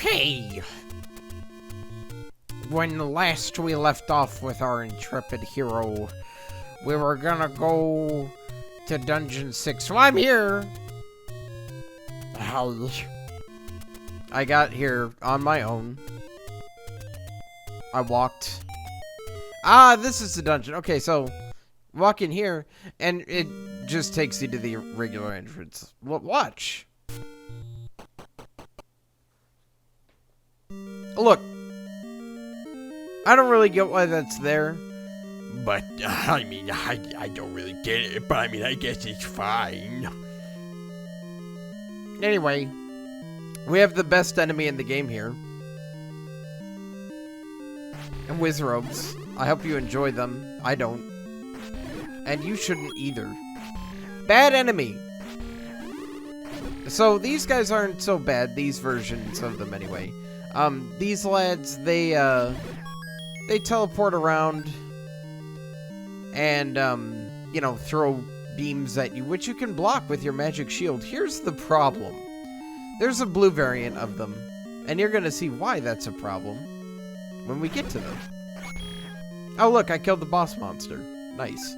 Okay. When last we left off with our intrepid hero, we were gonna go to Dungeon 6. So I'm here. I got here on my own. I walked. Ah, this is the dungeon. Okay, so walk in here, and it just takes you to the regular entrance. Watch. Look. I don't really get why that's there. But, I mean, I don't really get it, but I mean, I guess it's fine. Anyway, we have the best enemy in the game here. And Wizrobes. I hope you enjoy them. I don't. And you shouldn't either. Bad enemy. So these guys aren't so bad, these versions of them anyway. These lads, they teleport around and, you know, throw beams at you, which you can block with your magic shield. Here's the problem. There's a blue variant of them, and you're gonna see why that's a problem when we get to them. Oh, look, I killed the boss monster. Nice.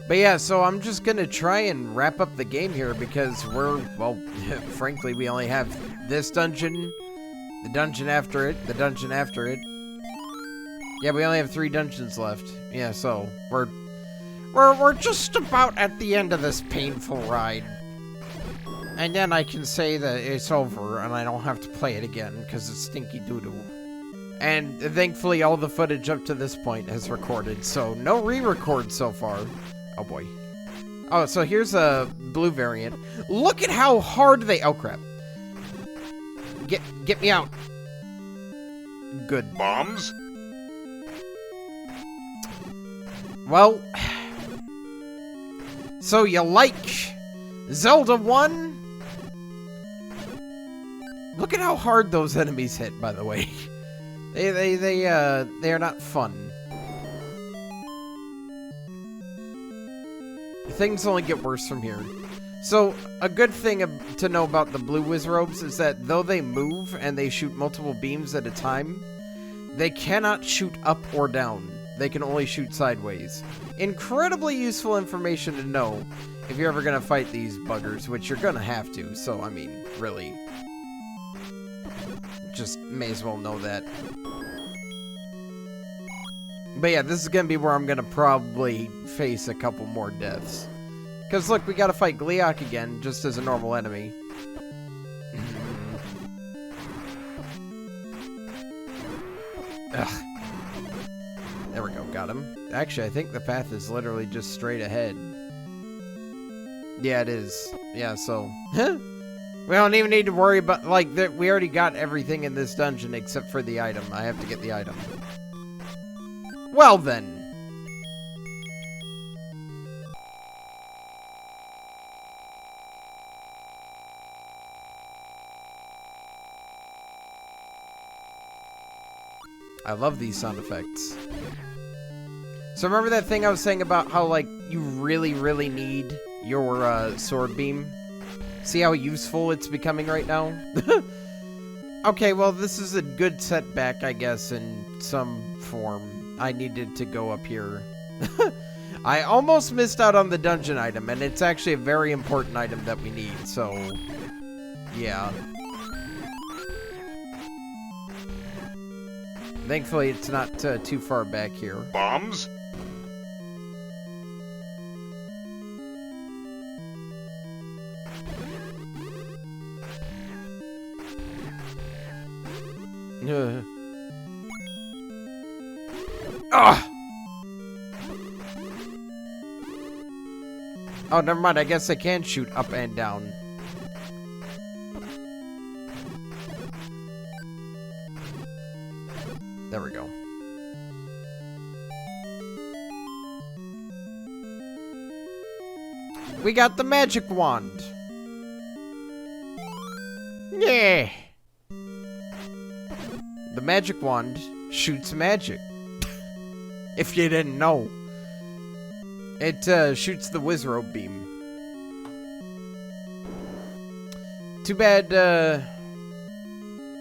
But yeah, so I'm just gonna try and wrap up the game here because well, frankly, we only have this dungeon, the dungeon after it, the dungeon after it. Yeah, we only have 3 dungeons left. Yeah, so we're just about at the end of this painful ride. And then I can say that it's over and I don't have to play it again because it's stinky doo-doo. And thankfully all the footage up to this point has recorded, so no re-record so far. Oh boy. Oh, so here's a blue variant. Look at how hard they... Oh crap. Get me out. Good. Bombs? Well, so you like Zelda 1? Look at how hard those enemies hit, by the way. They are not fun. Things only get worse from here. So, a good thing to know about the blue Wizrobes is that though they move and they shoot multiple beams at a time, they cannot shoot up or down. They can only shoot sideways. Incredibly useful information to know if you're ever gonna fight these buggers, which you're gonna have to, so I mean, really. Just may as well know that. But yeah, this is gonna be where I'm gonna probably face a couple more deaths. Because look, we gotta fight Gleeok again, just as a normal enemy. Ugh. There we go, got him. Actually, I think the path is literally just straight ahead. Yeah, it is. Yeah, so... we don't even need to worry about... Like, we already got everything in this dungeon except for the item. I have to get the item. Well, then. I love these sound effects. So remember that thing I was saying about how, like, you really, really need your, sword beam? See how useful it's becoming right now? Okay, well, this is a good setback, I guess, in some form. I needed to go up here. I almost missed out on the dungeon item, and it's actually a very important item that we need, so... yeah. Thankfully, it's not too far back here. Bombs? Oh, never mind. I guess I can shoot up and down. There we go. We got the magic wand. Yeah. The magic wand shoots magic. If you didn't know. It shoots the Wizrobe beam. Too bad, a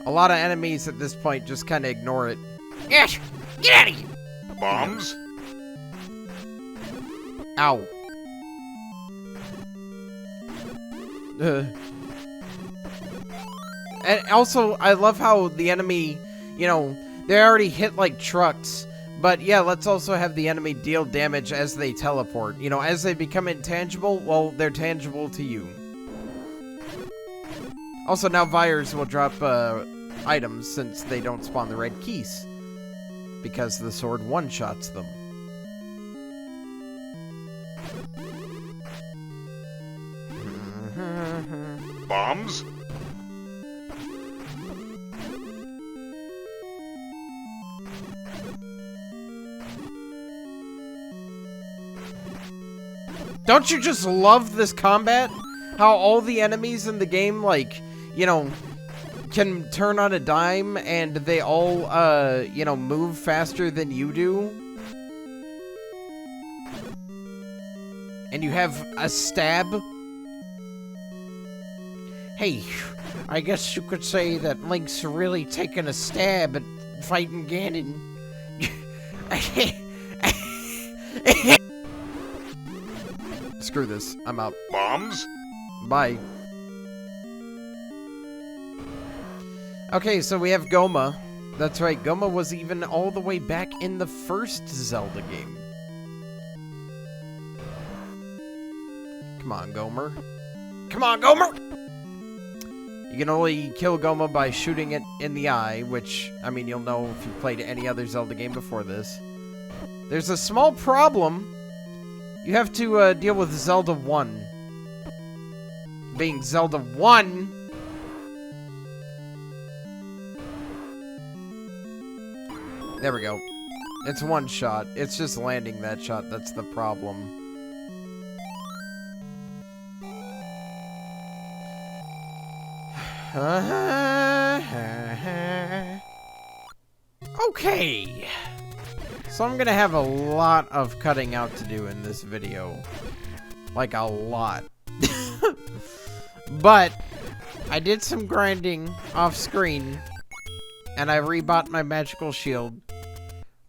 lot of enemies at this point just kind of ignore it. Yes! Get out of here! Bombs? Ow. And also, I love how the enemy, you know, they already hit like trucks. But yeah, let's also have the enemy deal damage as they teleport. You know, as they become intangible, well, they're tangible to you. Also, now Vyres will drop items since they don't spawn the red keys. Because the sword one-shots them. Bombs? Don't you just love this combat? How all the enemies in the game, like, you know, can turn on a dime and they all, you know, move faster than you do? And you have a stab? Hey, I guess you could say that Link's really taking a stab at fighting Ganon. Screw this. I'm out. Bombs? Bye. Okay, so we have Goma. That's right, Goma was even all the way back in the first Zelda game. Come on, Gomer. Come on, Gomer! You can only kill Goma by shooting it in the eye, which, I mean, you'll know if you played any other Zelda game before this. There's a small problem. You have to deal with Zelda 1. Being Zelda 1... There we go. It's one shot. It's just landing that shot that's the problem. Okay. So I'm gonna have a lot of cutting out to do in this video. Like a lot. But I did some grinding off screen and I rebought my magical shield.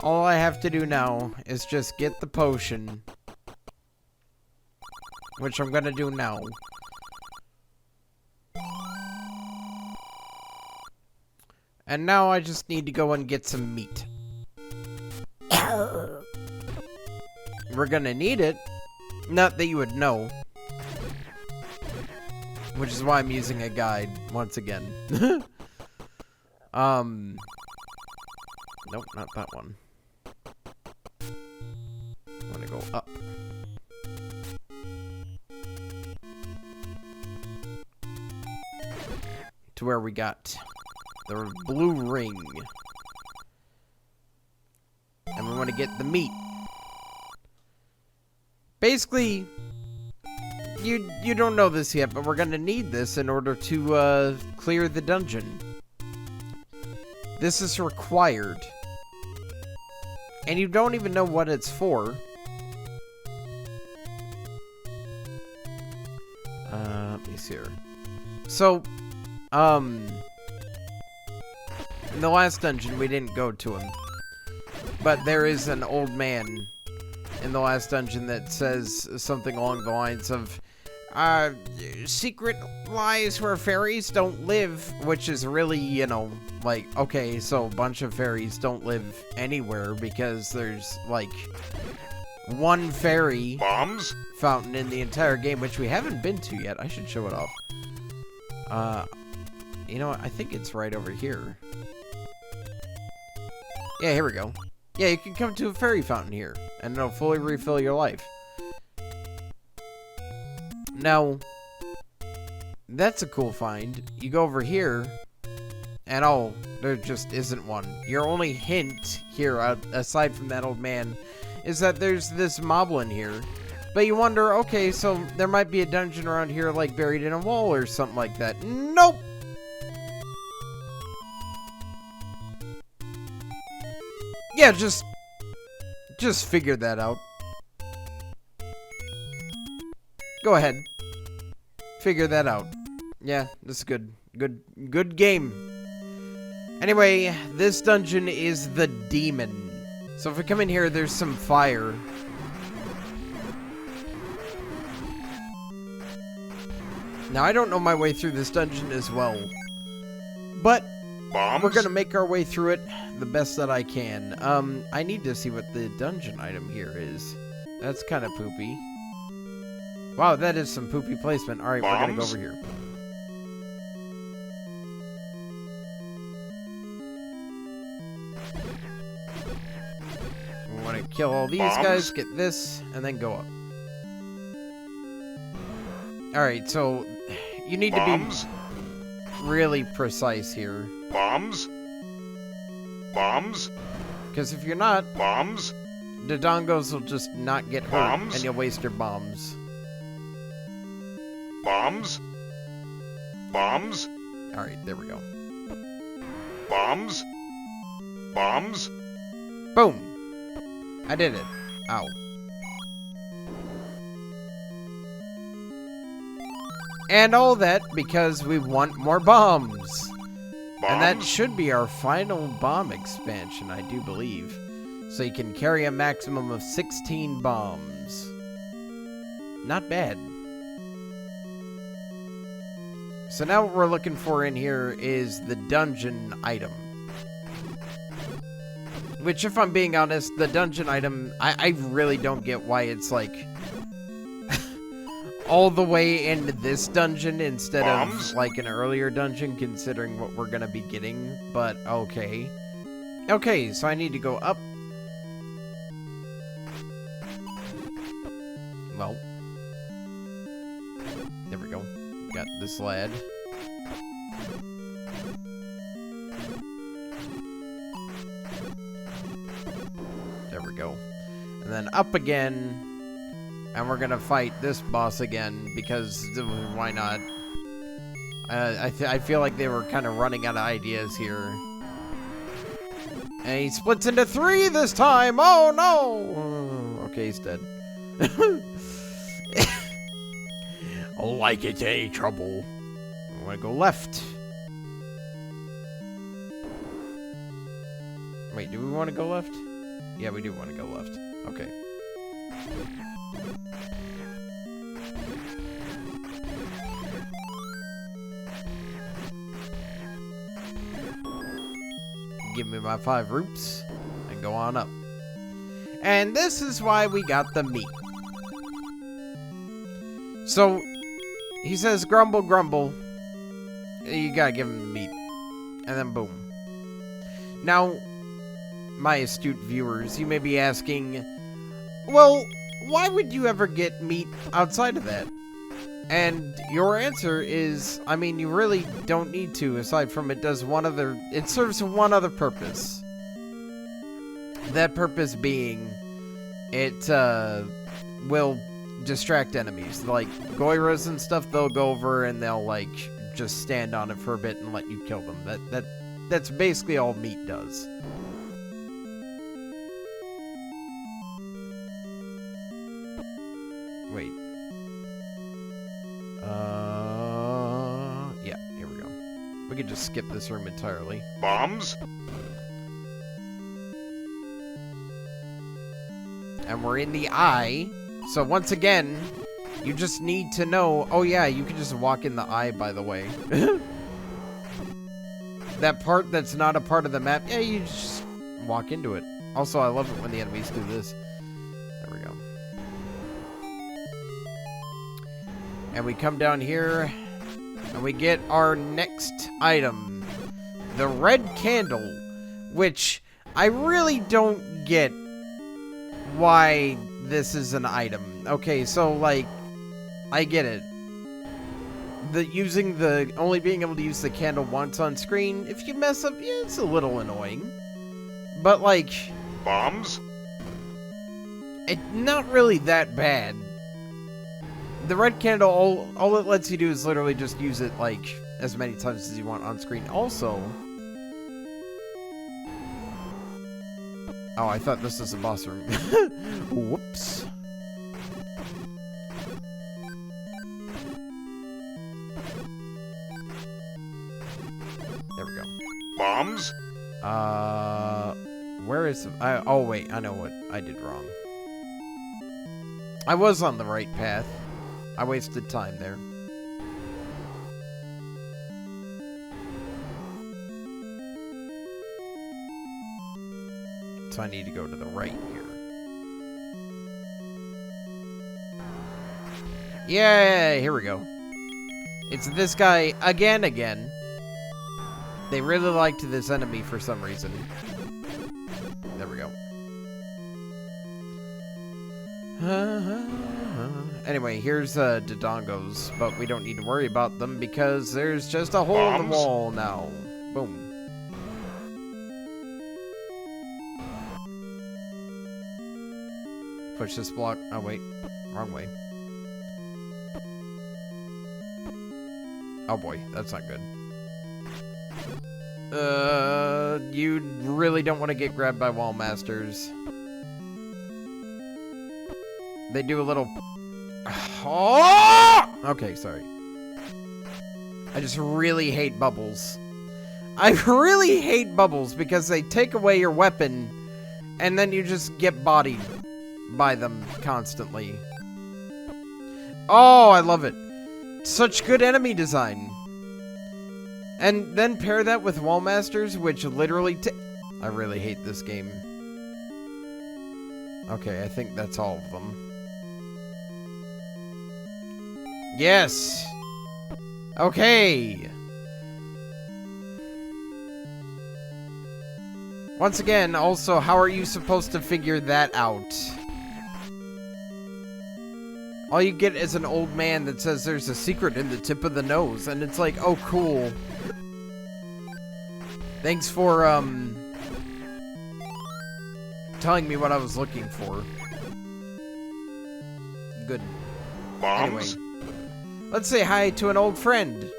All I have to do now is just get the potion, which I'm gonna do now. And now I just need to go and get some meat. We're gonna need it. Not that you would know. Which is why I'm using a guide once again. Nope, not that one. I'm gonna go up. To where we got the blue ring. And we want to get the meat. Basically, you don't know this yet, but we're gonna need this in order to clear the dungeon. This is required. And you don't even know what it's for. Let me see here. So, in the last dungeon, we didn't go to him. But there is an old man in the last dungeon that says something along the lines of, secret lies where fairies don't live, which is really, you know, like, okay, so a bunch of fairies don't live anywhere because there's, like, one fairy Bombs? fountain in the entire game, which we haven't been to yet. I should show it off. You know what? I think it's right over here. Yeah, here we go. Yeah, you can come to a fairy fountain here, and it'll fully refill your life. Now, that's a cool find. You go over here, and oh, there just isn't one. Your only hint here, aside from that old man, is that there's this moblin here. But you wonder, okay, so there might be a dungeon around here, like buried in a wall or something like that. Nope! Yeah, just figure that out. Go ahead. Figure that out. Yeah, this is good. Good game. Anyway, this dungeon is the demon. So if we come in here, there's some fire. Now, I don't know my way through this dungeon as well. But Bombs? we're gonna make our way through it the best that I can. I need to see what the dungeon item here is. That's kind of poopy. Wow, that is some poopy placement. Alright, we're gonna go Bombs? over here. We want to kill all these Bombs? guys, get this, and then go up. Alright, so you need Bombs? to be really precise here. Bombs? Bombs? Because if you're not, Bombs? the dongos will just not get hurt, Bombs? and you'll waste your bombs. Bombs? Bombs? Alright, there we go. Bombs? Bombs? Boom! I did it. Ow. And all that because we want more bombs. And that Bombs? should be our final bomb expansion, I do believe. So you can carry a maximum of 16 bombs. Not bad. So now what we're looking for in here is the dungeon item. Which, if I'm being honest, the dungeon item, I really don't get why it's like all the way into this dungeon instead Bombs? of like an earlier dungeon, considering what we're gonna be getting, but okay. Okay, so I need to go up. Well. There we go. Got this lad. There we go. And then up again. And we're gonna fight this boss again, because why not? I feel like they were kind of running out of ideas here. And he splits into 3 this time! Oh no! Okay, he's dead. Like it's any trouble. I wanna go left. Wait, do we wanna go left? Yeah, we do wanna go left. Okay. Give me my 5 roots and go on up. And this is why we got the meat. So, he says, grumble, grumble. You gotta give him the meat. And then boom. Now, my astute viewers, you may be asking, well, why would you ever get meat outside of that? And your answer is, I mean, you really don't need to, aside from it serves one other purpose. That purpose being, it will distract enemies. Like, Goyras and stuff, they'll go over and they'll, like, just stand on it for a bit and let you kill them. That's basically all meat does. Wait. Yeah, here we go. We could just skip this room entirely. Bombs? And we're in the eye. So once again, you just need to know... Oh yeah, you can just walk in the eye, by the way. That part that's not a part of the map, yeah, you just walk into it. Also, I love it when the enemies do this. There we go. And we come down here, and we get our next item. The red candle, which I really don't get why this is an item. Okay, so, like, I get it. Only being able to use the candle once on screen, if you mess up, yeah, it's a little annoying. But, like... Bombs? It's not really that bad. The red candle, all it lets you do is literally just use it, like, as many times as you want on screen. Also... Oh, I thought this was a boss room. Whoops. Bombs? Where is... oh, wait. I know what I did wrong. I was on the right path. I wasted time there. So I need to go to the right here. Yay! Here we go. It's this guy again. They really liked this enemy for some reason. There we go. Anyway, here's Dodongos, but we don't need to worry about them because there's just a hole in the wall now. Boom. Push this block. Oh, wait. Wrong way. Oh, boy. That's not good. You really don't want to get grabbed by wall masters. They do a little... Oh! Okay, sorry. I just really hate bubbles. I really hate bubbles because they take away your weapon and then you just get bodied by them constantly. Oh, I love it. Such good enemy design. And then pair that with wall masters, which literally I really hate this game. Okay, I think that's all of them. Yes! Okay! Once again, also, how are you supposed to figure that out? All you get is an old man that says there's a secret in the tip of the nose, and it's like, oh, cool. Thanks for, telling me what I was looking for. Good. Bombs? Anyway, let's say hi to an old friend.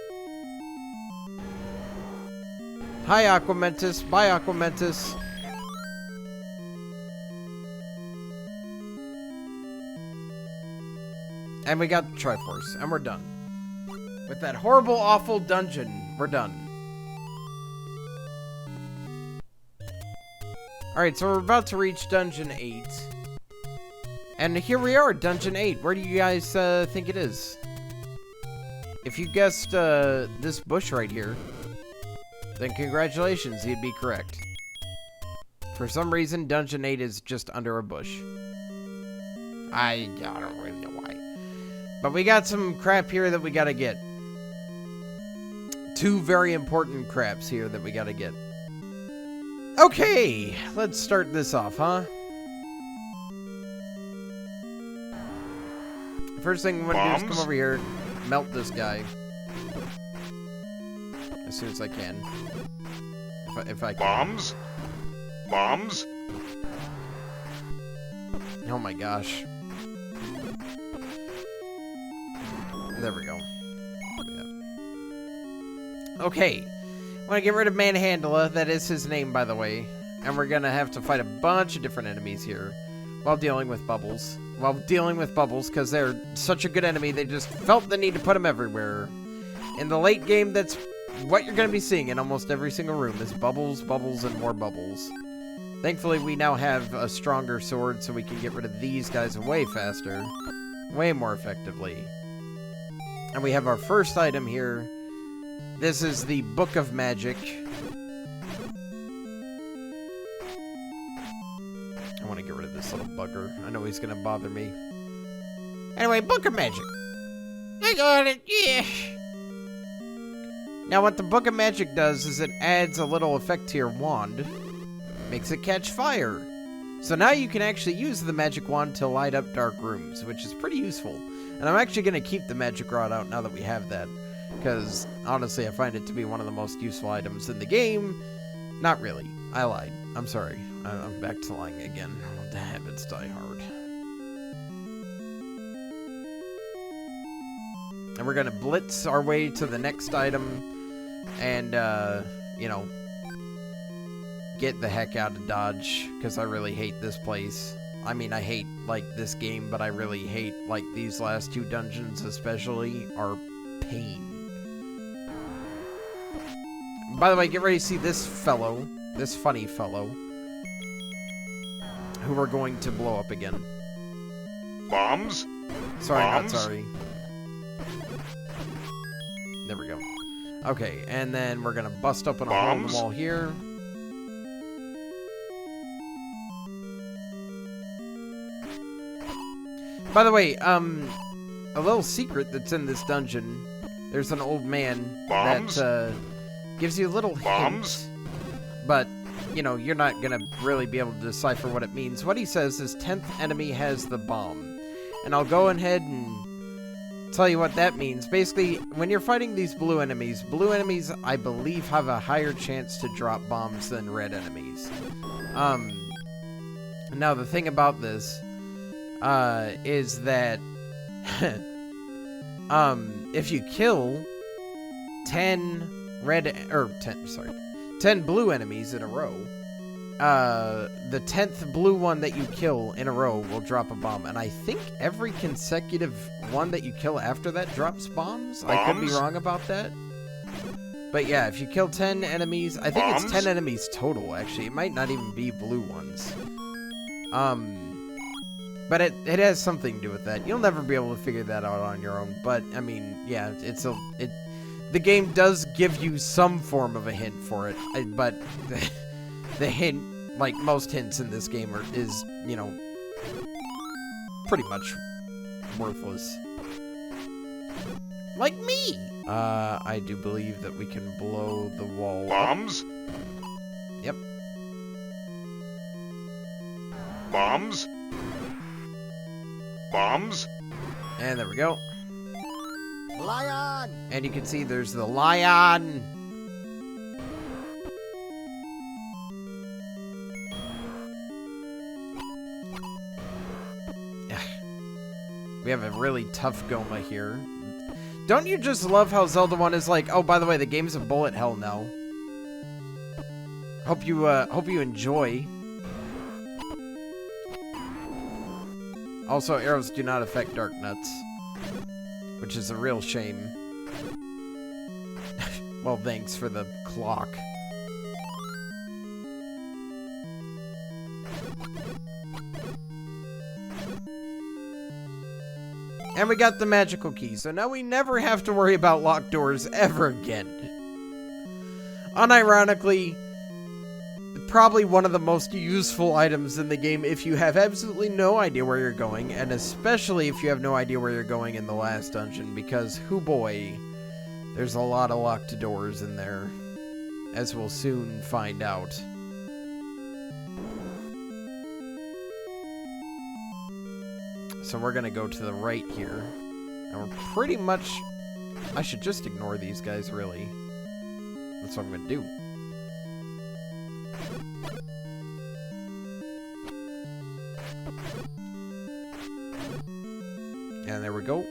Hi, Aquamentus. Bye, Aquamentus. And we got the Triforce, and we're done. With that horrible, awful dungeon, we're done. Alright, so we're about to reach Dungeon 8. And here we are, Dungeon 8. Where do you guys think it is? If you guessed this bush right here, then congratulations, you'd be correct. For some reason, Dungeon 8 is just under a bush. I don't really know why. But we got some crap here that we gotta get. Two very important craps here that we gotta get. Okay, let's start this off, huh? First thing I'm gonna do is come over here, melt this guy. As soon as I can. If I can. Bombs? Bombs? Oh my gosh. There we go. Okay. I want to get rid of Manhandla. That is his name, by the way. And we're going to have to fight a bunch of different enemies here. While dealing with Bubbles. Because they're such a good enemy, they just felt the need to put them everywhere. In the late game, that's what you're going to be seeing in almost every single room. Is Bubbles, Bubbles, and more Bubbles. Thankfully, we now have a stronger sword, so we can get rid of these guys way faster. Way more effectively. And we have our first item here. This is the Book of Magic. I want to get rid of this little bugger. I know he's going to bother me. Anyway, Book of Magic. I got it, yeah. Now, what the Book of Magic does is it adds a little effect to your wand. Makes it catch fire. So now you can actually use the magic wand to light up dark rooms, which is pretty useful. And I'm actually going to keep the magic rod out now that we have that. Because, honestly, I find it to be one of the most useful items in the game. Not really. I lied. I'm sorry. I'm back to lying again. The habits die hard. And we're going to blitz our way to the next item. And, you know, get the heck out of Dodge. Because I really hate this place. I mean, I hate, like, this game, but I really hate, like, these last two dungeons especially are pain. By the way, get ready to see this fellow, this funny fellow, who we're going to blow up again. Bombs? Sorry, Bombs? not sorry. There we go. Okay, and then we're gonna bust open a hole in the wall here. By the way, a little secret that's in this dungeon. There's an old man that gives you a little hint, but you know you're not gonna really be able to decipher what it means. What he says is 10th enemy has the bomb, and I'll go ahead and tell you what that means. Basically, when you're fighting these blue enemies, I believe have a higher chance to drop bombs than red enemies. Now the thing about this is that if you kill 10 blue enemies in a row, the 10th blue one that you kill in a row will drop a bomb, and I think every consecutive one that you kill after that drops bombs. I could be wrong about that. But yeah, if you kill 10 enemies, I think it's 10 enemies total, actually. It might not even be blue ones. But it has something to do with that. You'll never be able to figure that out on your own. But I mean, yeah, the game does give you some form of a hint for it. But the hint, like most hints in this game, is you know pretty much worthless. Like me. I do believe that we can blow the wall. Bombs? Yep. Bombs? Bombs? And there we go. Lion! And you can see there's the lion. We have a really tough Goma here. Don't you just love how Zelda 1 is like, oh, by the way, the game's a bullet hell now. Hope you enjoy. Also, arrows do not affect dark nuts, which is a real shame. Well, thanks for the clock. And we got the magical key, so now we never have to worry about locked doors ever again. Unironically, probably one of the most useful items in the game if you have absolutely no idea where you're going, and especially if you have no idea where you're going in the last dungeon, because, hoo boy, there's a lot of locked doors in there, as we'll soon find out. So we're gonna go to the right here, and we're pretty much... I should just ignore these guys, really. That's what I'm gonna do. And there we go.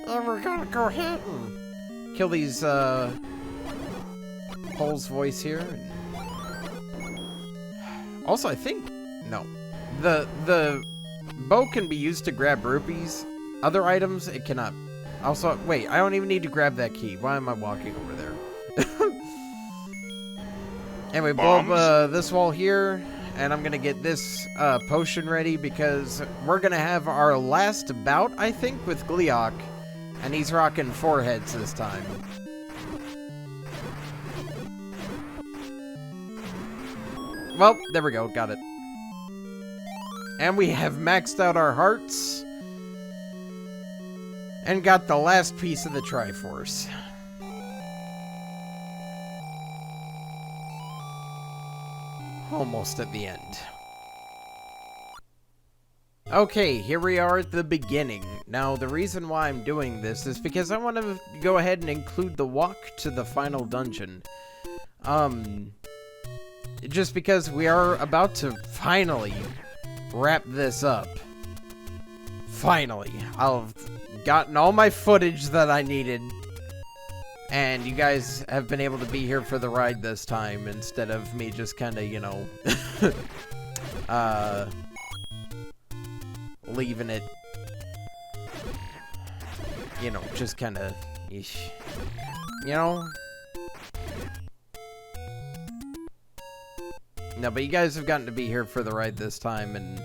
And we're gonna go ahead and kill these, Pole's voice here. Also, I think... No. The bow can be used to grab rupees. Other items, it cannot. Also, wait, I don't even need to grab that key. Why am I walking over there? Anyway, blow up this wall here. And I'm gonna get this potion ready because we're gonna have our last bout, I think, with Gleeok. And he's rocking 4 heads this time. Well, there we go, got it. And we have maxed out our hearts. And got the last piece of the Triforce. Almost at the end. Okay, here we are at the beginning. Now, the reason why I'm doing this is because I want to go ahead and include the walk to the final dungeon. Just because we are about to finally wrap this up. Finally. I've gotten all my footage that I needed. And you guys have been able to be here for the ride this time instead of me just kind of, you know, leaving it, you know, just kind of, you know. No, but you guys have gotten to be here for the ride this time, and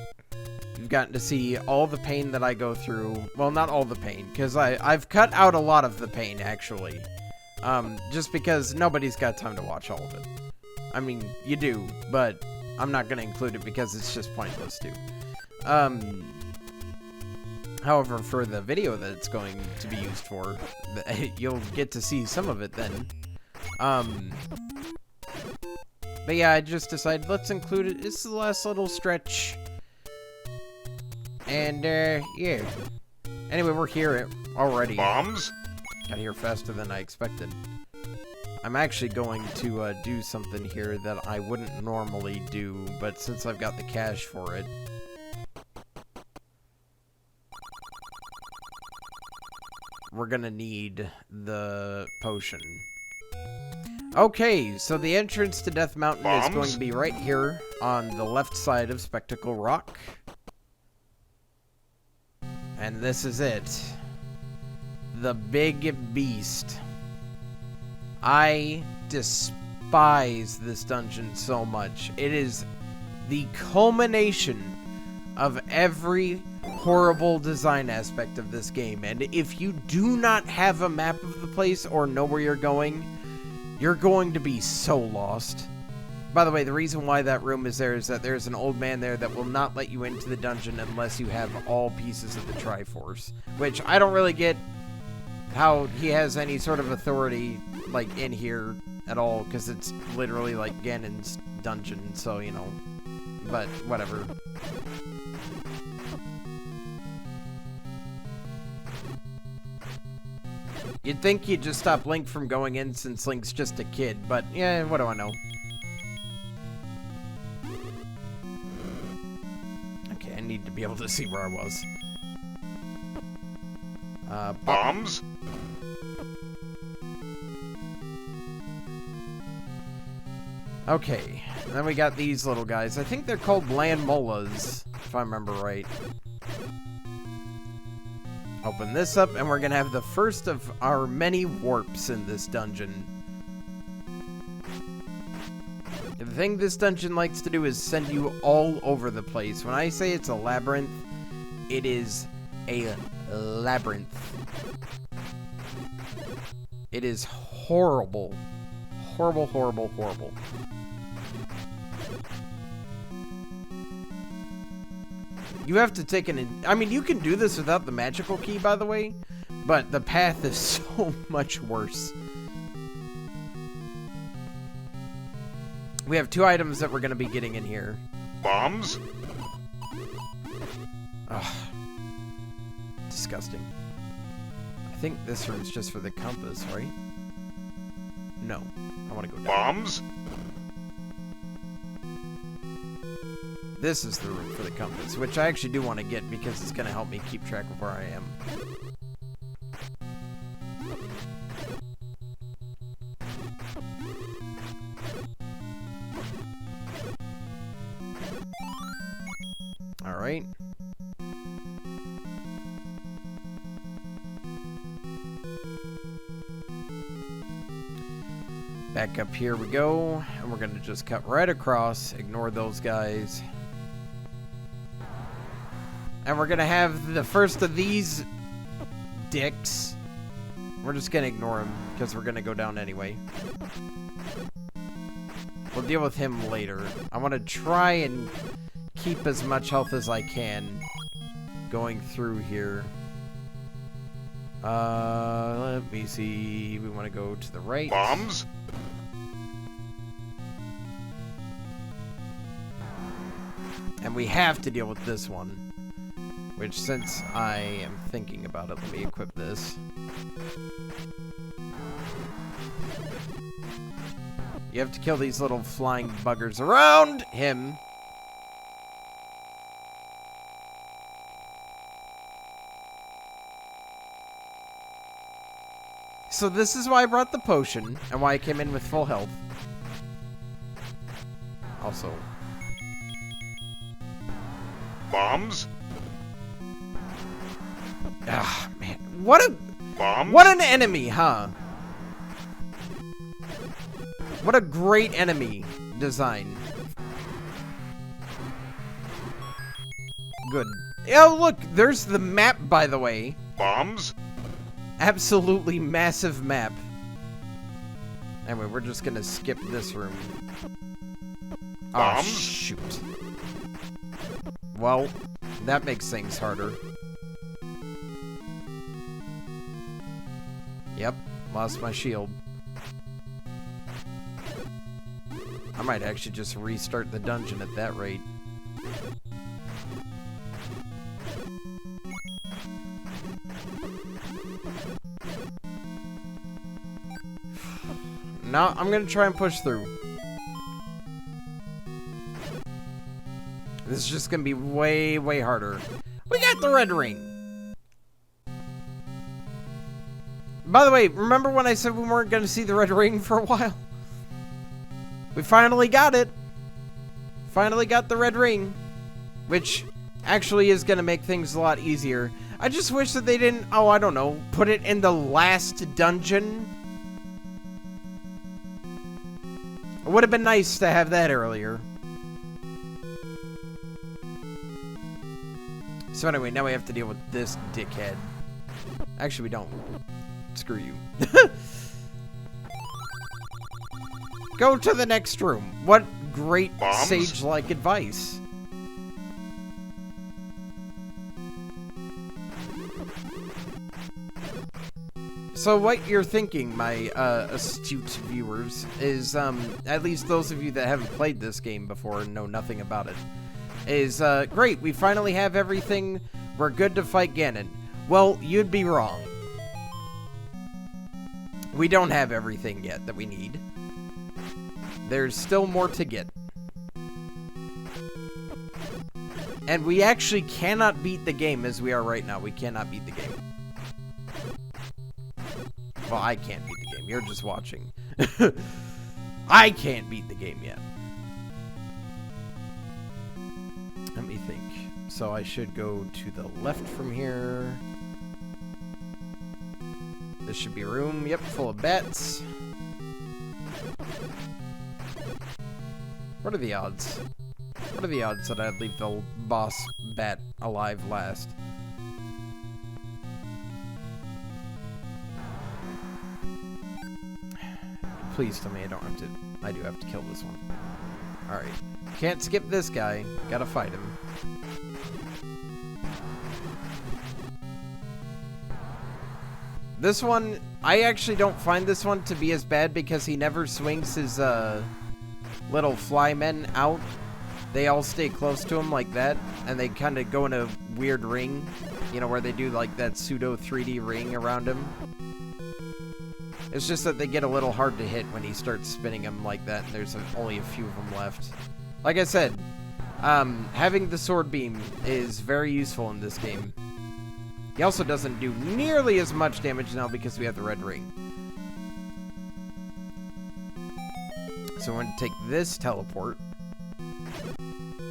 you've gotten to see all the pain that I go through. Well, not all the pain, because I've cut out a lot of the pain, actually. Just because nobody's got time to watch all of it. I mean, you do, but I'm not going to include it because it's just pointless to. However, for the video that it's going to be used for, you'll get to see some of it then. But yeah, I just decided let's include it. It's the last little stretch. And, yeah. Anyway, we're here already. Bombs? Got here faster than I expected. I'm actually going to do something here that I wouldn't normally do, but since I've got the cash for it. We're gonna need the potion. Okay, so the entrance to Death Mountain is going to be right here on the left side of Spectacle Rock. And this is it. The big beast. I despise this dungeon so much. It is the culmination of every horrible design aspect of this game. And if you do not have a map of the place or know where you're going to be so lost. By the way, the reason why that room is there is that there's an old man there that will not let you into the dungeon unless you have all pieces of the Triforce. Which I don't really get how he has any sort of authority, like, in here at all, because it's literally like Ganon's dungeon, so, you know. But, whatever. You'd think you'd just stop Link from going in since Link's just a kid, but yeah, what do I know? Okay, I need to be able to see where I was. Bombs? Okay, and then we got these little guys. I think they're called land molas, if I remember right. Open this up, and we're gonna have the first of our many warps in this dungeon. The thing this dungeon likes to do is send you all over the place. When I say it's a labyrinth, it is a labyrinth. It is horrible. Horrible, horrible, horrible. You have to take I mean, you can do this without the magical key, by the way, but the path is so much worse. We have 2 items that we're going to be getting in here. Bombs? Ugh. Disgusting. I think this room's just for the compass, right? No. I want to go down. Bombs? This is the room for the compass, which I actually do want to get because it's going to help me keep track of where I am. Alright. Back up here we go, and we're going to just cut right across, ignore those guys. And we're going to have the first of these dicks. We're just going to ignore him, because we're going to go down anyway. We'll deal with him later. I want to try and keep as much health as I can going through here. Let me see. We want to go to the right. Bombs? And we have to deal with this one. Which, since I am thinking about it, let me equip this. You have to kill these little flying buggers around him. So this is why I brought the potion, and why I came in with full health. Also. Bombs? Ah, man. What a... Bombs? What an enemy, huh? What a great enemy design. Good. Oh, look, there's the map, by the way. Bombs? Absolutely massive map. Anyway, we're just gonna skip this room. Oh, Bombs? shoot. Well, that makes things harder. Yep, lost my shield. I might actually just restart the dungeon at that rate. No, I'm gonna try and push through. This is just gonna be way, way harder. We got the red ring! By the way, remember when I said we weren't gonna see the red ring for a while? We finally got it! Finally got the red ring. Which actually is gonna make things a lot easier. I just wish that they didn't, oh, I don't know, put it in the last dungeon. It would have been nice to have that earlier. So anyway, now we have to deal with this dickhead. Actually, we don't. Screw you. Go to the next room. What great Bombs? sage-like advice. So what you're thinking, my astute viewers, is, at least those of you that haven't played this game before and know nothing about it, is, great, we finally have everything, we're good to fight Ganon. Well, you'd be wrong. We don't have everything yet that we need. There's still more to get. And we actually cannot beat the game as we are right now. We cannot beat the game. Well, I can't beat the game. You're just watching. I can't beat the game yet. Let me think. So I should go to the left from here. This should be a room. Yep, full of bats. What are the odds? What are the odds that I'd leave the boss bat alive last? Please tell me I don't have to. I do have to kill this one. Alright. Can't skip this guy. Gotta fight him. This one, I actually don't find this one to be as bad because he never swings his little flymen out. They all stay close to him like that, and they kind of go in a weird ring, you know, where they do like that pseudo 3D ring around him. It's just that they get a little hard to hit when he starts spinning them like that, and there's only a few of them left. Like I said, having the sword beam is very useful in this game. He also doesn't do nearly as much damage now because we have the red ring. So I'm going to take this teleport.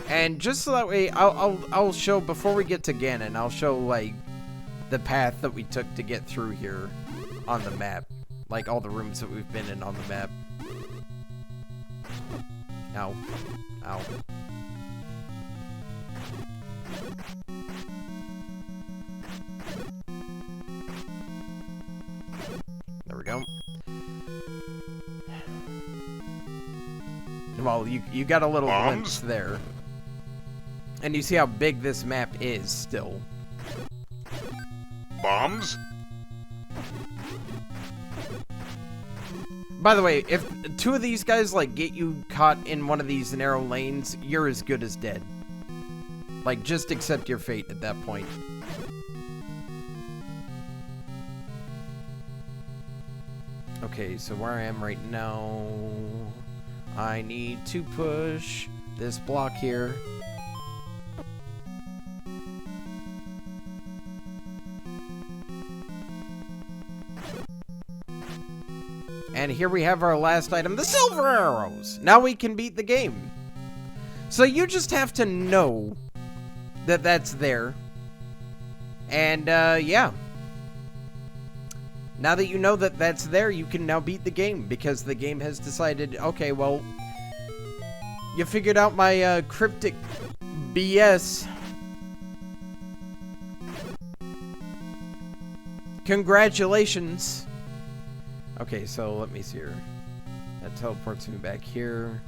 And just so that way, I'll show, before we get to Ganon, I'll show, like, the path that we took to get through here on the map. Like, all the rooms that we've been in on the map. Ow. Ow. There we go. Well, you got a little glimpse there. And you see how big this map is still. Bombs? By the way, if two of these guys, like, get you caught in one of these narrow lanes, you're as good as dead. Like, just accept your fate at that point. Okay, so where I am right now, I need to push this block here. And here we have our last item, the silver arrows. Now we can beat the game. So you just have to know that that's there. And, yeah. Now that you know that that's there, you can now beat the game. Because the game has decided, okay, well, you figured out my, cryptic BS. Congratulations. Okay, so let me see here. That teleports me back here.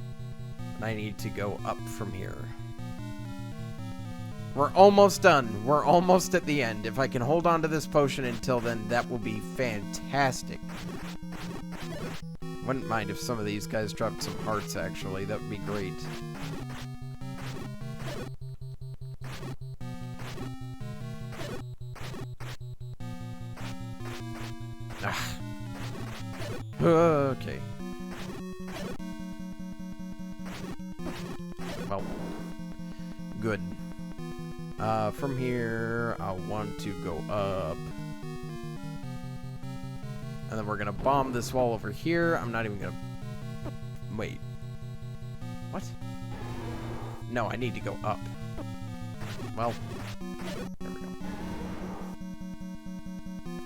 And I need to go up from here. We're almost done. We're almost at the end. If I can hold on to this potion until then, that will be fantastic. Wouldn't mind if some of these guys dropped some hearts, actually. That would be great. Ah. Okay. Well, good. From here, I'll want to go up. And then we're gonna bomb this wall over here. I'm not even gonna... Wait. What? No, I need to go up. Well, there we go.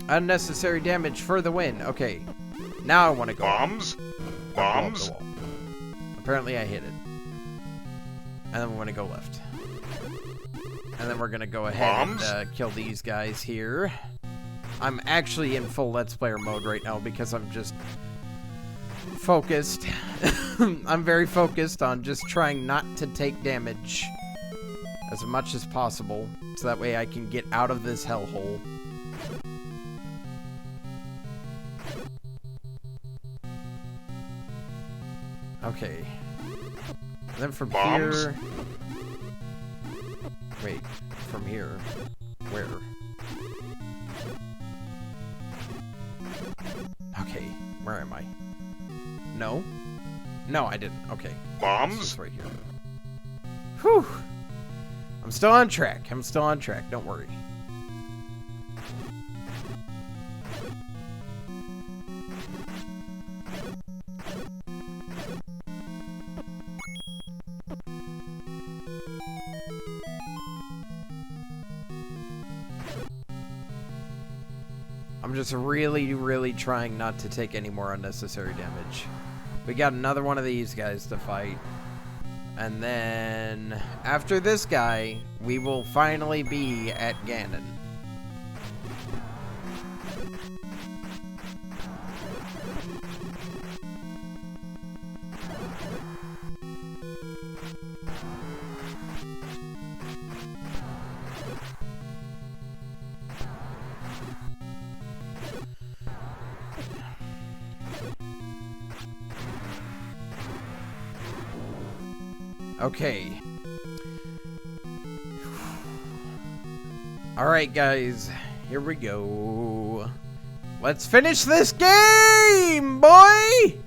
Unnecessary damage for the win. Okay. Now I want to go Bombs? up Bombs? the wall. Apparently I hit it. And then we're gonna go left. And then we're gonna go ahead and kill these guys here. I'm actually in full Let's Player mode right now because I'm just focused. I'm very focused on just trying not to take damage as much as possible, so that way I can get out of this hellhole. Okay. And then from here... Wait, from here? Where? Okay, where am I? No? No, I didn't. Okay. Bombs? It's right here. Whew! I'm still on track. I'm still on track. Don't worry. I'm just really, really trying not to take any more unnecessary damage. We got another one of these guys to fight. And then, after this guy, we will finally be at Ganon. Okay. Alright, guys. Here we go. Let's finish this game, boy!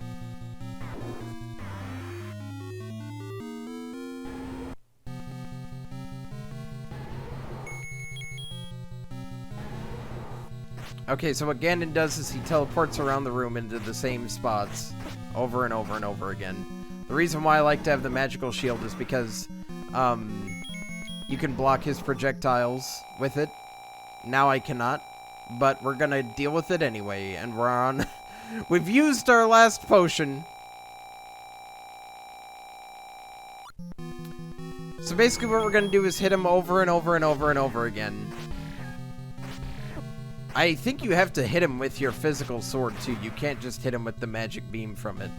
Okay, so what Ganon does is he teleports around the room into the same spots over and over and over again. The reason why I like to have the magical shield is because you can block his projectiles with it. Now I cannot, but we're gonna deal with it anyway, and we're on... We've used our last potion. So basically what we're gonna do is hit him over and over and over and over again. I think you have to hit him with your physical sword too. You can't just hit him with the magic beam from it.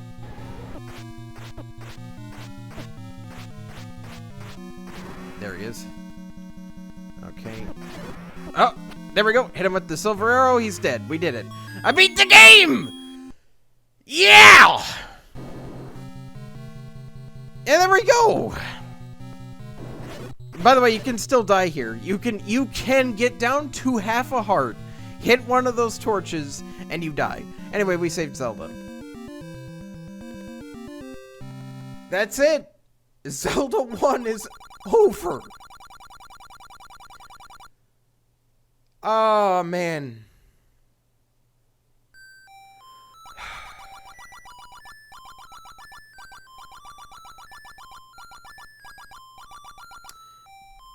There he is. Okay. Oh, there we go. Hit him with the silver arrow. He's dead. We did it. I beat the game! Yeah! And there we go. By the way, you can still die here. You can get down to half a heart, hit one of those torches, and you die. Anyway, we saved Zelda. That's it. Zelda 1 is over. Oh, man.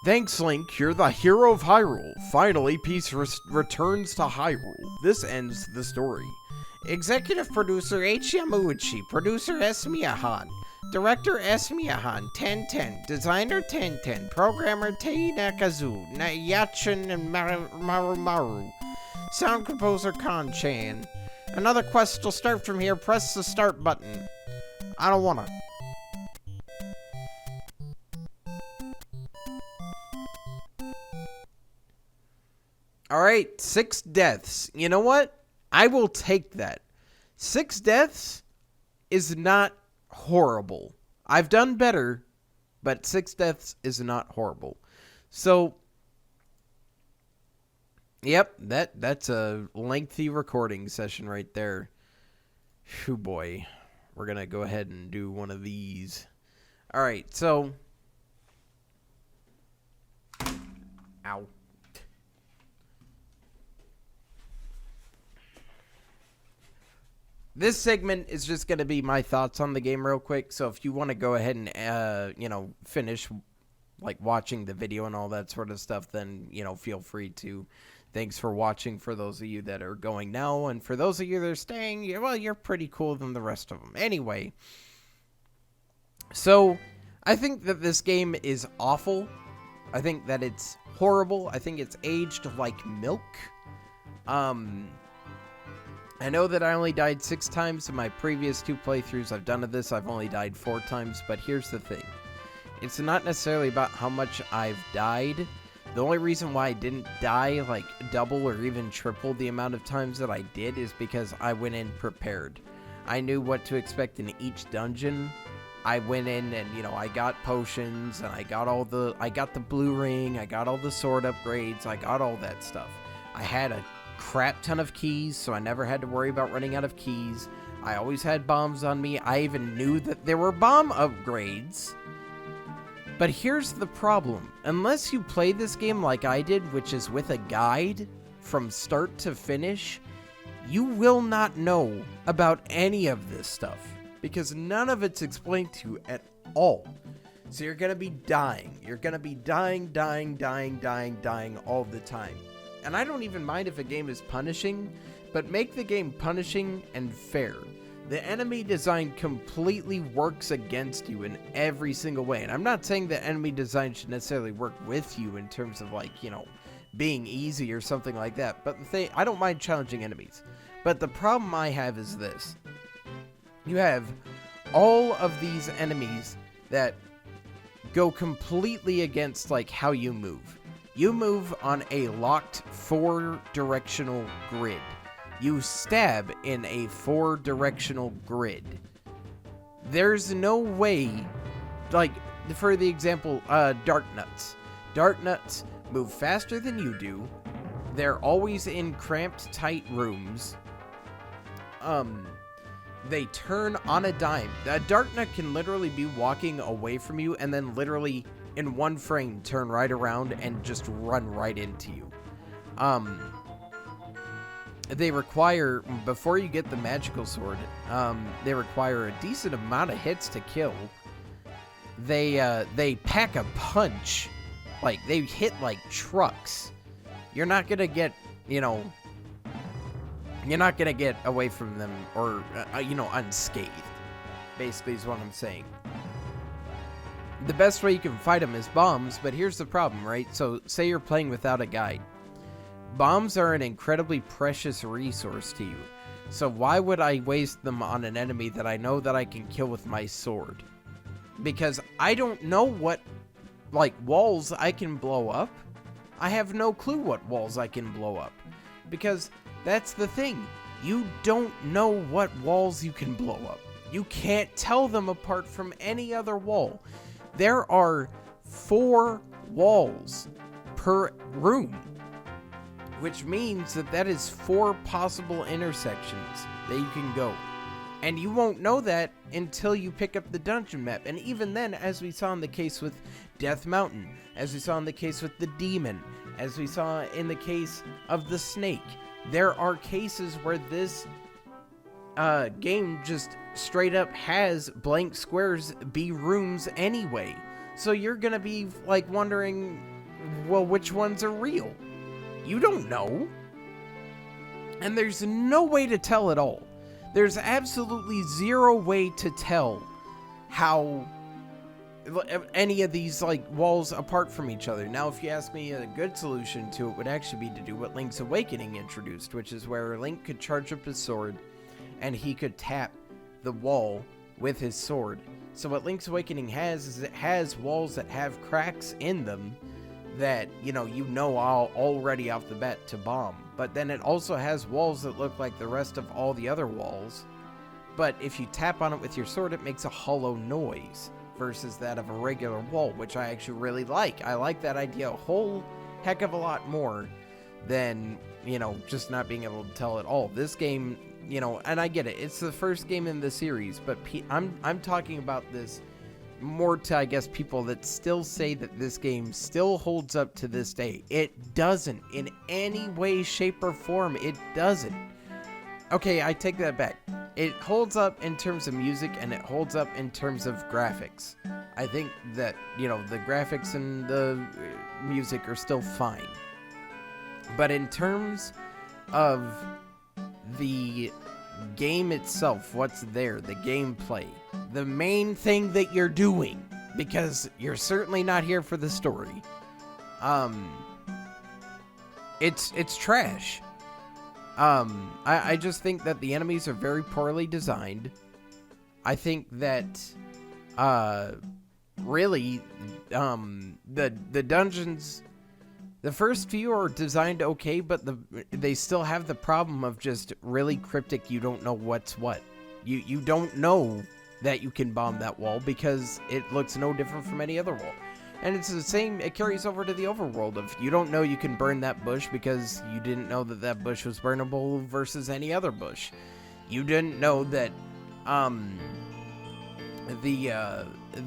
Thanks, Link. You're the hero of Hyrule. Finally, peace returns to Hyrule. This ends the story. Executive producer H. Yamauchi. Producer S. Miyahan. Director S. Miyahan. 1010. Designer 1010. Programmer Tei Nakazu. Yachin and Maru. Sound composer Con-chan. Another quest will start from here. Press the start button. I don't wanna. Alright, 6 deaths. You know what? I will take that. 6 deaths is not horrible. I've done better, but 6 deaths is not horrible. So, yep, that's a lengthy recording session right there. Phew, boy. We're going to go ahead and do one of these. Alright, so... Ow. This segment is just going to be my thoughts on the game real quick. So if you want to go ahead and, finish, like, watching the video and all that sort of stuff, then, feel free to. Thanks for watching for those of you that are going now. And for those of you that are staying, well, you're pretty cool than the rest of them. Anyway, so I think that this game is awful. I think that it's horrible. I think it's aged like milk. I know that I only died 6 times in my previous 2 playthroughs I've done of this. I've only died 4 times, but here's the thing. It's not necessarily about how much I've died. The only reason why I didn't die like double or even triple the amount of times that I did is because I went in prepared. I knew what to expect in each dungeon. I went in and, I got potions and I got the blue ring, I got all the sword upgrades, I got all that stuff. I had a crap ton of keys, so I never had to worry about running out of keys. I always had bombs on me. I even knew that there were bomb upgrades. But here's the problem. Unless you play this game like I did, which is with a guide from start to finish, you will not know about any of this stuff because none of it's explained to you at all. So you're going to be dying. You're going to be dying all the time. And I don't even mind if a game is punishing, but make the game punishing and fair. The enemy design completely works against you in every single way. And I'm not saying that enemy design should necessarily work with you in terms of being easy or something like that. But the thing, I don't mind challenging enemies. But the problem I have is this. You have all of these enemies that go completely against how you move. You move on a locked 4-directional grid. You stab in a 4-directional grid. There's no way, for the example, Dark Nuts. Dark Nuts move faster than you do. They're always in cramped, tight rooms. They turn on a dime. A Dark Nut can literally be walking away from you and then literally in one frame turn right around and just run right into you. They require, before you get the magical sword, they require a decent amount of hits to kill. They pack a punch. They hit like trucks. You're not gonna get, you're not gonna get away from them or, unscathed. Basically is what I'm saying. The best way you can fight them is bombs, but here's the problem, right? So, say you're playing without a guide. Bombs are an incredibly precious resource to you. So why would I waste them on an enemy that I know that I can kill with my sword? Because I don't know what, walls I can blow up. I have no clue what walls I can blow up. Because that's the thing. You don't know what walls you can blow up. You can't tell them apart from any other wall. There are 4 walls per room, which means that is 4 possible intersections that you can go. And you won't know that until you pick up the dungeon map. And even then, as we saw in the case with Death Mountain, as we saw in the case with the Demon, as we saw in the case of the Snake, there are cases where this game just straight up has blank squares be rooms anyway. So you're gonna be wondering, well, which ones are real? You don't know. And there's no way to tell at all. There's absolutely zero way to tell how any of these like walls apart from each other. Now, if you ask me, a good solution to it would actually be to do what Link's Awakening introduced, which is where Link could charge up his sword and he could tap the wall with his sword. So what Link's Awakening has is it has walls that have cracks in them that, you know already off the bat to bomb. But then it also has walls that look like the rest of all the other walls. But if you tap on it with your sword, it makes a hollow noise versus that of a regular wall, which I actually really like. I like that idea a whole heck of a lot more than, just not being able to tell at all. This game, and I get it, it's the first game in the series, but I'm talking about this more to, I guess, people that still say that this game still holds up to this day. It doesn't. In any way, shape, or form, it doesn't. Okay, I take that back. It holds up in terms of music, and it holds up in terms of graphics. I think that, the graphics and the music are still fine. But in terms of the game itself, what's there, the gameplay, the main thing that you're doing, because you're certainly not here for the story, it's trash. I just think that the enemies are very poorly designed. I think that, really, the dungeons, the first few are designed okay, but they still have the problem of just really cryptic. You don't know what's what. You don't know that you can bomb that wall because it looks no different from any other wall. And it's the same, it carries over to the overworld of you don't know you can burn that bush because you didn't know that bush was burnable versus any other bush. You didn't know that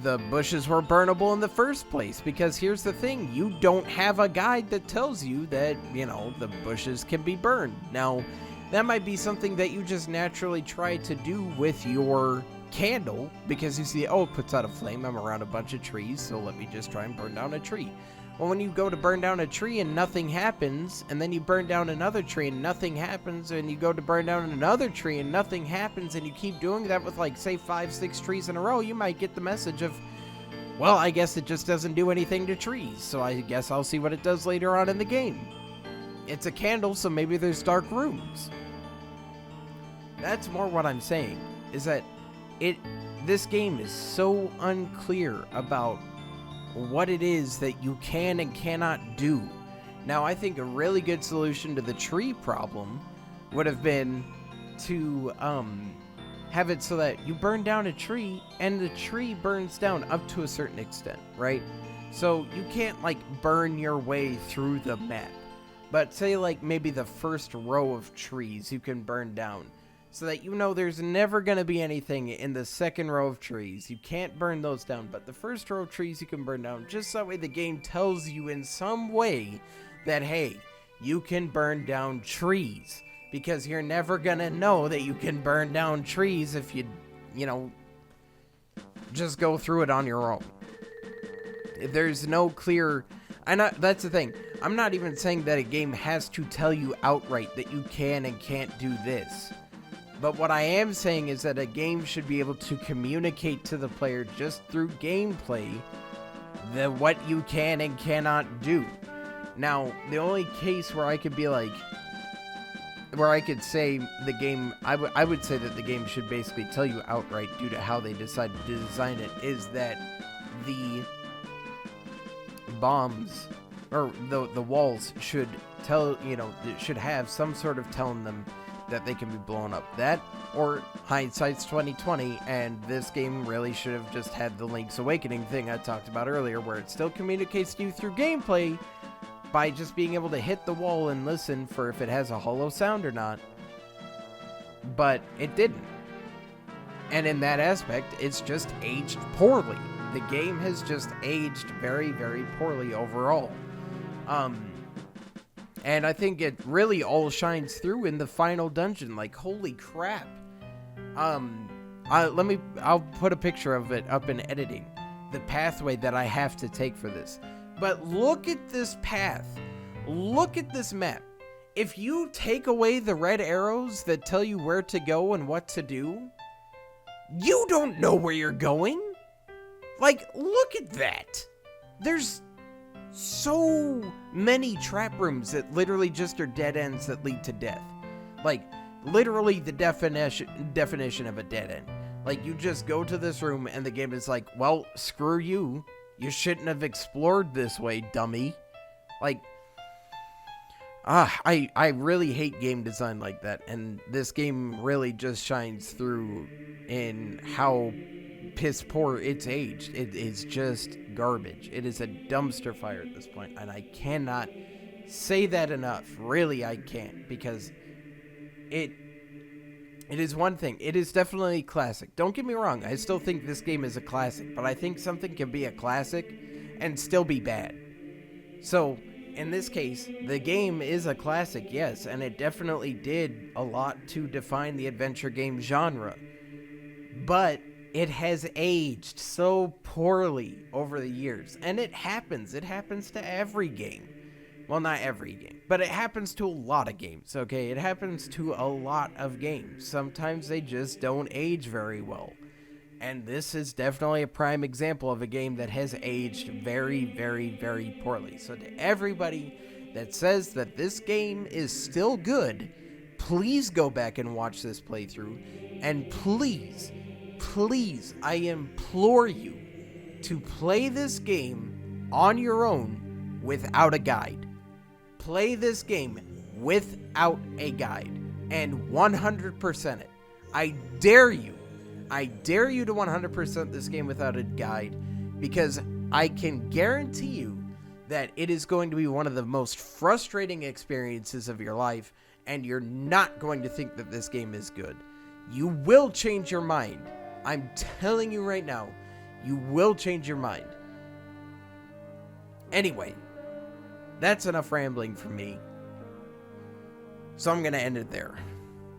the bushes were burnable in the first place, because here's the thing, you don't have a guide that tells you that, the bushes can be burned. Now, that might be something that you just naturally try to do with your candle, because you see, it puts out a flame, I'm around a bunch of trees, so let me just try and burn down a tree. Well, when you go to burn down a tree and nothing happens, and then you burn down another tree and nothing happens, and you go to burn down another tree and nothing happens, and you keep doing that with, like, say 5-6 trees in a row, you might get the message of, well, I guess it just doesn't do anything to trees, so I guess I'll see what it does later on in the game. It's a candle, so maybe there's dark rooms. That's more what I'm saying, is that this game is so unclear about what it is that you can and cannot do. Now, I think a really good solution to the tree problem would have been to have it so that you burn down a tree and the tree burns down up to a certain extent, right? So you can't like burn your way through the map, but say like maybe the first row of trees you can burn down, so that there's never going to be anything in the second row of trees. You can't burn those down, but the first row of trees you can burn down, just that way the game tells you in some way that, hey, you can burn down trees, because you're never going to know that you can burn down trees if you just go through it on your own. There's no clear... that's the thing. I'm not even saying that a game has to tell you outright that you can and can't do this. But what I am saying is that a game should be able to communicate to the player just through gameplay what you can and cannot do. Now, the only case where I could be like, where I could say the game, I would say that the game should basically tell you outright due to how they decided to design it, is that the bombs, or the walls should tell, should have some sort of telling them that they can be blown up. That, or hindsight's 2020, and this game really should have just had the Link's Awakening thing I talked about earlier, where it still communicates to you through gameplay by just being able to hit the wall and listen for if it has a hollow sound or not. But it didn't. And in that aspect, it's just aged poorly. The game has just aged very, very poorly overall. And I think it really all shines through in the final dungeon. Like, holy crap. I'll put a picture of it up in editing. The pathway that I have to take for this. But look at this path. Look at this map. If you take away the red arrows that tell you where to go and what to do, you don't know where you're going. Like, look at that. There's so many trap rooms that literally just are dead ends that lead to death. Like, literally the definition of a dead end. Like, you just go to this room and the game is like, well, screw you. You shouldn't have explored this way, dummy. Like, I really hate game design like that, and this game really just shines through in how piss poor it's aged. It is just garbage. It is a dumpster fire at this point, and I cannot say that enough. Really, I can't, because it is one thing. It is definitely classic. Don't get me wrong, I still think this game is a classic, but I think something can be a classic and still be bad. So, in this case, the game is a classic, yes, and it definitely did a lot to define the adventure game genre. But it has aged so poorly over the years, and it happens. It happens to every game. Well, not every game, but it happens to a lot of games, okay? It happens to a lot of games. Sometimes they just don't age very well. And this is definitely a prime example of a game that has aged very, very, very poorly. So to everybody that says that this game is still good, please go back and watch this playthrough. And please, please, I implore you to play this game on your own without a guide. Play this game without a guide and 100% it. I dare you to 100% this game without a guide, because I can guarantee you that it is going to be one of the most frustrating experiences of your life, and you're not going to think that this game is good. You will change your mind. I'm telling you right now, you will change your mind. Anyway, that's enough rambling from me. So I'm going to end it there.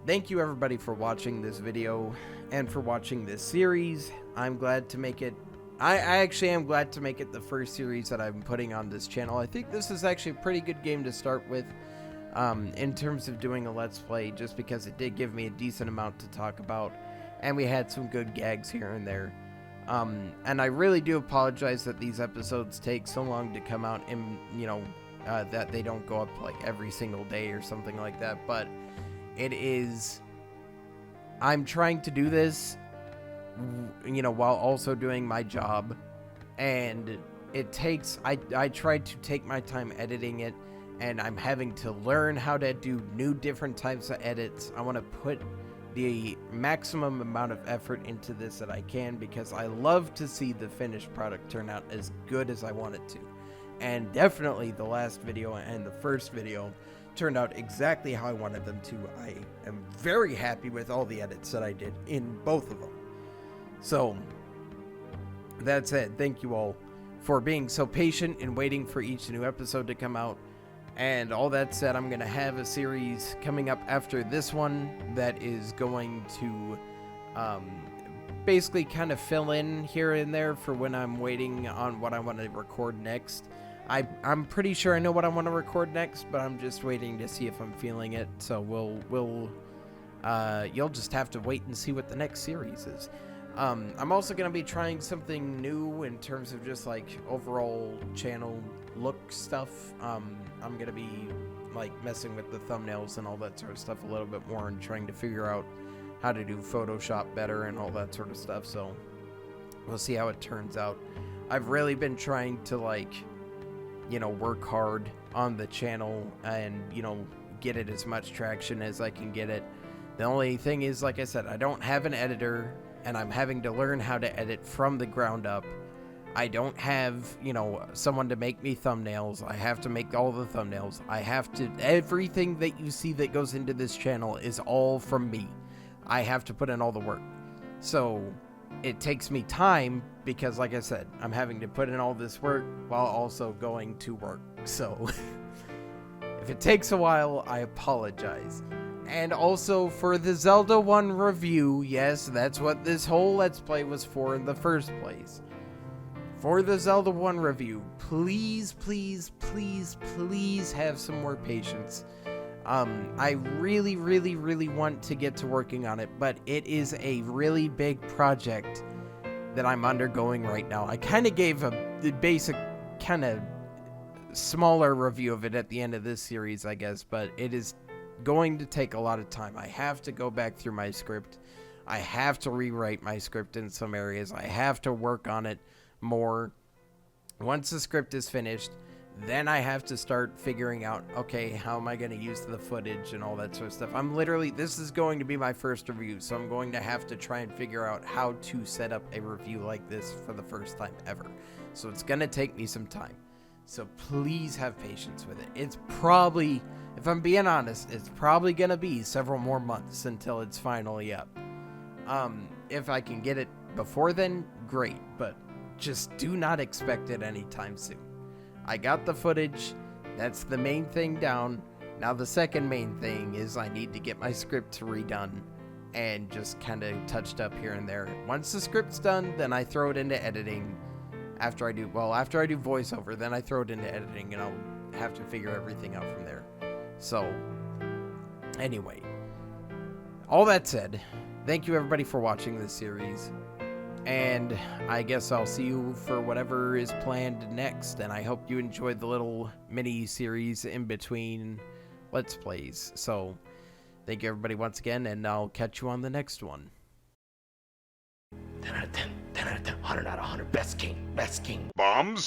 Thank you everybody for watching this video and for watching this series. I'm glad to make it. I actually am glad to make it the first series that I'm putting on this channel. I think this is actually a pretty good game to start with in terms of doing a Let's Play, just because it did give me a decent amount to talk about, and we had some good gags here and there. And I really do apologize that these episodes take so long to come out, and that they don't go up like every single day or something like that, but I'm trying to do this, while also doing my job, and it takes, I tried to take my time editing it, and I'm having to learn how to do different types of edits. I want to put the maximum amount of effort into this that I can, because I love to see the finished product turn out as good as I want it to. And definitely the last video and the first video turned out exactly how I wanted them to. I am very happy with all the edits that I did in both of them. So, that's it. Thank you all for being so patient and waiting for each new episode to come out. And all that said, I'm going to have a series coming up after this one that is going to basically kind of fill in here and there for when I'm waiting on what I want to record next. I'm pretty sure I know what I want to record next, but I'm just waiting to see if I'm feeling it. So you'll just have to wait and see what the next series is. I'm also going to be trying something new in terms of just like overall channel look stuff. I'm going to be like messing with the thumbnails and all that sort of stuff a little bit more, and trying to figure out how to do Photoshop better and all that sort of stuff. So we'll see how it turns out. I've really been trying to work hard on the channel and, get it as much traction as I can get it. The only thing is, like I said, I don't have an editor, and I'm having to learn how to edit from the ground up. I don't have, someone to make me thumbnails. I have to make all the thumbnails. Everything that you see that goes into this channel is all from me. I have to put in all the work. So it takes me time, because like I said, I'm having to put in all this work while also going to work. So if it takes a while, I apologize. And also for the Zelda 1 review, yes, that's what this whole Let's Play was for in the first place. For the Zelda 1 review, please, please, please, please have some more patience. I really, really, really want to get to working on it, but it is a really big project that I'm undergoing right now. I kind of gave a basic kind of smaller review of it at the end of this series, I guess, but it is going to take a lot of time. I have to go back through my script. I have to rewrite my script in some areas. I have to work on it more. Once the script is finished, then I have to start figuring out, okay, how am I going to use the footage and all that sort of stuff. This is going to be my first review, so I'm going to have to try and figure out how to set up a review like this for the first time ever. So it's going to take me some time. So please have patience with it. It's probably, if I'm being honest, it's probably going to be several more months until it's finally up. If I can get it before then, great, but just do not expect it anytime soon. I got the footage. That's the main thing down. Now the second main thing is I need to get my script redone and just kind of touched up here and there. Once the script's done, then I throw it into editing. After I do voiceover, then I throw it into editing, and I'll have to figure everything out from there. So, anyway, all that said, thank you everybody for watching this series. And I guess I'll see you for whatever is planned next. And I hope you enjoyed the little mini series in between Let's Plays. So, thank you everybody once again, and I'll catch you on the next one. 10 out of 10, 10 out of 10, 100 out of 100, best king. Bombs?